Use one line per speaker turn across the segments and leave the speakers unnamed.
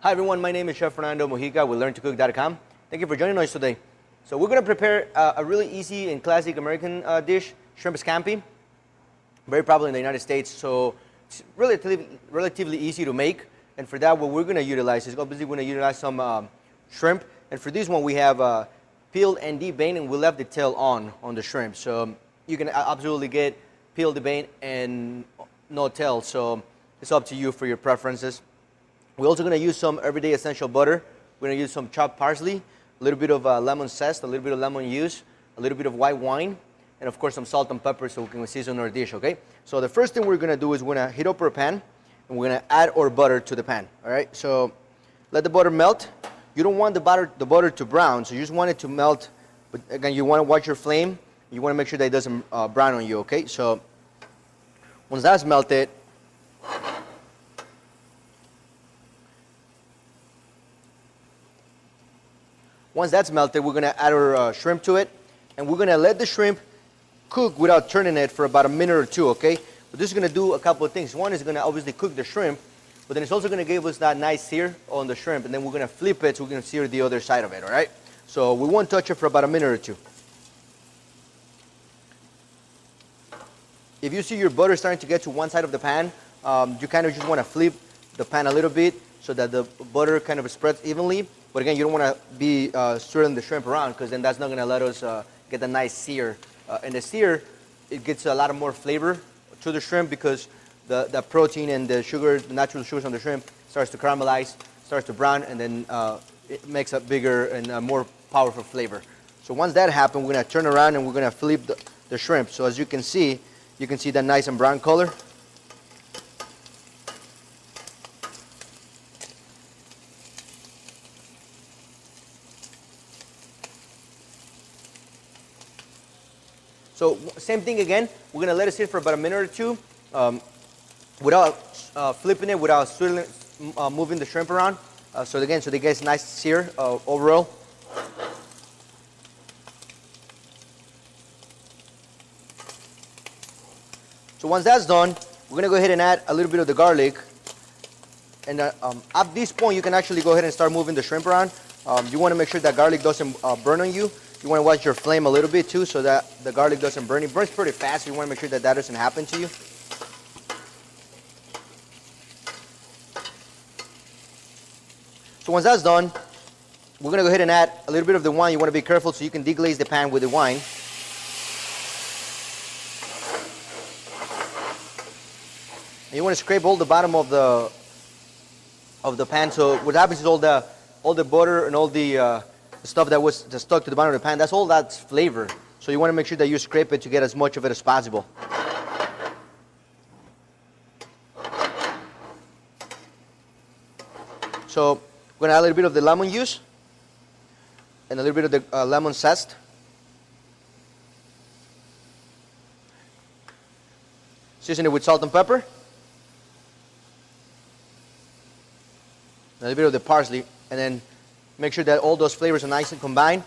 Hi everyone, my name is Chef Fernando Mojica with LearnToCook.com. Thank you for joining us today. So we're going to prepare a really easy and classic American dish, shrimp scampi. Very popular in the United States, so it's relatively easy to make. And for that, what we're going to utilize is obviously we're going to utilize some shrimp. And for this one, we have peeled and deboned, and we left the tail on the shrimp. So you can absolutely get peeled, deboned, and no tail. So it's up to you for your preferences. We're also going to use some everyday essential butter. We're going to use some chopped parsley, a little bit of lemon zest, a little bit of lemon juice, a little bit of white wine, and of course some salt and pepper so we can season our dish, okay? So the first thing we're going to do is we're going to heat up our pan, and we're going to add our butter to the pan, all right? So let the butter melt. You don't want the butter to brown, so you just want it to melt. But again, you want to watch your flame. You want to make sure that it doesn't brown on you, okay? So once that's melted, we're going to add our shrimp to it, and we're going to let the shrimp cook without turning it for about a minute or two, okay? But this is going to do a couple of things. One is going to obviously cook the shrimp, but then it's also going to give us that nice sear on the shrimp, and then we're going to flip it so we're going to sear the other side of it, all right? So we won't touch it for about a minute or two. If you see your butter starting to get to one side of the pan, you kind of just want to flip the pan a little bit so that the butter kind of spreads evenly. But again, you don't want to be swirling the shrimp around, because then that's not going to let us get a nice sear. And the sear, it gets a lot of more flavor to the shrimp because the protein and the sugar, the natural sugars on the shrimp starts to caramelize, starts to brown, and then it makes a bigger and more powerful flavor. So once that happens, we're going to turn around and we're going to flip the shrimp. So as you can see that nice and brown color. So same thing again, we're going to let it sit for about a minute or two without flipping it, without swirling, moving the shrimp around. So again, so they get a nice sear overall. So once that's done, we're going to go ahead and add a little bit of the garlic. And at this point, you can actually go ahead and start moving the shrimp around. You want to make sure that garlic doesn't burn on you. You want to watch your flame a little bit too so that the garlic doesn't burn. It burns pretty fast, so you want to make sure that that doesn't happen to you. So once that's done, we're going to go ahead and add a little bit of the wine. You want to be careful so you can deglaze the pan with the wine. And you want to scrape all the bottom of the pan. So what happens is all the butter and all the stuff that was stuck to the bottom of the pan, that's all that's flavor. So you want to make sure that you scrape it to get as much of it as possible. So we're going to add a little bit of the lemon juice and a little bit of the lemon zest. Season it with salt and pepper. A little bit of the parsley, and then make sure that all those flavors are nice and combined.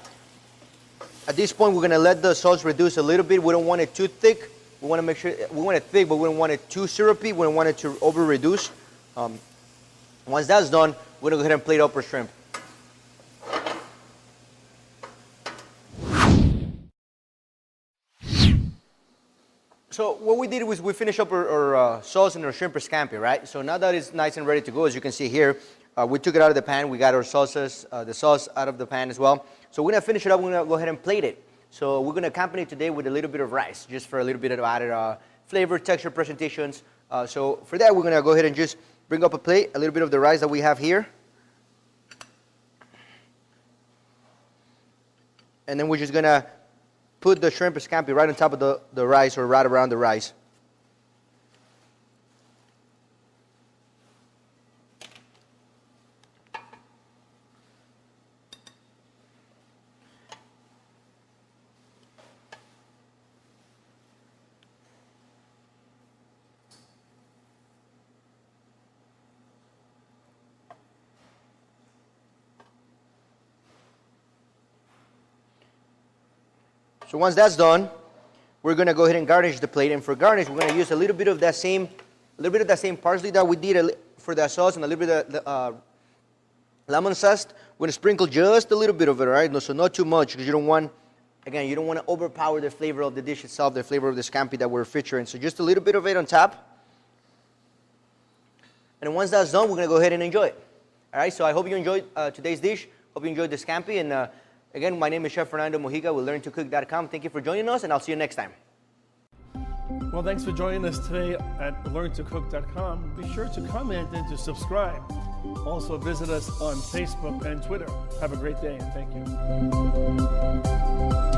At this point, we're going to let the sauce reduce a little bit. We don't want it too thick. We want to make sure we want it thick, but we don't want it too syrupy. We don't want it to over reduce. Once that's done, we're going to go ahead and plate up our shrimp. So what we did was we finished up our sauce and our shrimp scampi, right? So now that it's nice and ready to go, as you can see here, we took it out of the pan. We got our sauces, the sauce out of the pan as well. So we're going to finish it up. We're going to go ahead and plate it. So we're going to accompany it today with a little bit of rice, just for a little bit of added flavor, texture, presentations. So for that, we're going to go ahead and just bring up a plate, a little bit of the rice that we have here. And then we're just going to put the shrimp scampi right on top of the rice, or right around the rice. So once that's done, we're going to go ahead and garnish the plate. And for garnish, we're going to use a little bit of that same parsley that we did for the sauce, and a little bit of lemon zest, we're going to sprinkle just a little bit of it, all right? No, so not too much, because you don't want, again, you don't want to overpower the flavor of the dish itself, the flavor of the scampi that we're featuring. So just a little bit of it on top. And once that's done, we're going to go ahead and enjoy it. All right, so I hope you enjoyed today's dish. Hope you enjoyed the scampi. And again, my name is Chef Fernando Mojica with LearnToCook.com. Thank you for joining us, and I'll see you next time.
Well, thanks for joining us today at LearnToCook.com. Be sure to comment and to subscribe. Also, visit us on Facebook and Twitter. Have a great day, and thank you.